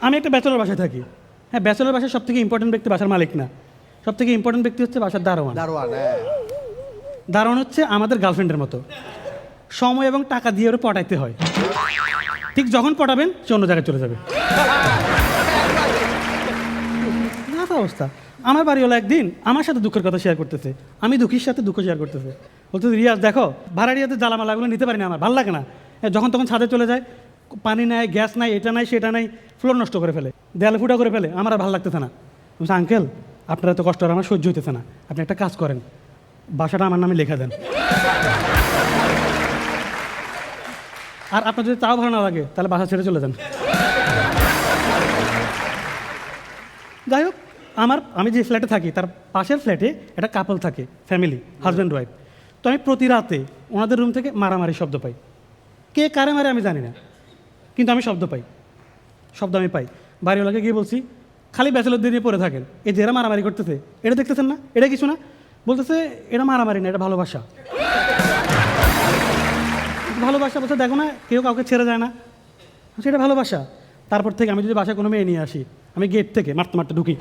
আমি একটা ব্যাচেলর বাসায় থাকি। হ্যাঁ, ব্যাচেলর বাসায় সব থেকে ইম্পর্টেন্ট ব্যক্তি বাসার মালিক না, সব থেকে ইম্পর্টেন্ট ব্যক্তি হচ্ছে বাসার দারোয়ান। দারোয়ান হচ্ছে আমাদের গার্লফ্রেন্ডের মতো, সময় এবং টাকা দিয়ে ওরা পটাইতে হয়। ঠিক যখন পটাবেন সে অন্য জায়গায় চলে যাবে। না অবস্থা। আমার বাড়িওয়ালা একদিন আমার সাথে দুঃখের কথা শেয়ার করতেছে, আমি দুঃখীর সাথে দুঃখ শেয়ার করতেছে। বলতেছে, রিয়াজ দেখো ভাড়াটিয়াতে জ্বালামালাগুলো নিতে পারি না, আমার ভালো লাগে না। যখন তখন ছাদে চলে যায়, পানি নাই, গ্যাস নাই, এটা নাই সেটা নাই, ফ্লোর নষ্ট করে ফেলে, দেয়ালে ফুটা করে ফেলে, আমার আর ভালো লাগতেছে না। বলছে, আঙ্কেল আপনার এত কষ্ট আর আমার সহ্য হইতেছে না, আপনি একটা কাজ করেন, বাসাটা আমার নামে লেখা দেন, আর আপনার যদি তাও ভালো না লাগে তাহলে বাসা ছেড়ে চলে যান। যাই হোক, আমি যে ফ্ল্যাটে থাকি তার পাশের ফ্ল্যাটে একটা কাপল থাকে, ফ্যামিলি, হাজব্যান্ড ওয়াইফ। তো আমি প্রতি রাতে ওনাদের রুম থেকে মারামারি শব্দ পাই। কে কারে মারে আমি জানি না, কিন্তু আমি শব্দ আমি পাই। বাড়িওয়ালাকে গিয়ে বলছি, খালি ব্যাচেলরদের নিয়ে পড়ে থাকেন, এই যে এরা মারামারি করতেছে, এটা দেখতেছেন না, এটা কিছু না? বলতেছে, এটা মারামারি না, এটা ভালোবাসা। ভালোবাসা বলছে, দেখো না কেউ কাউকে ছেড়ে যায় না, সেটা ভালোবাসা। তারপর থেকে আমি যদি বাসায় কোনো মেয়ে নিয়ে আসি, আমি গেট থেকে মারতে মারতে ঢুকি।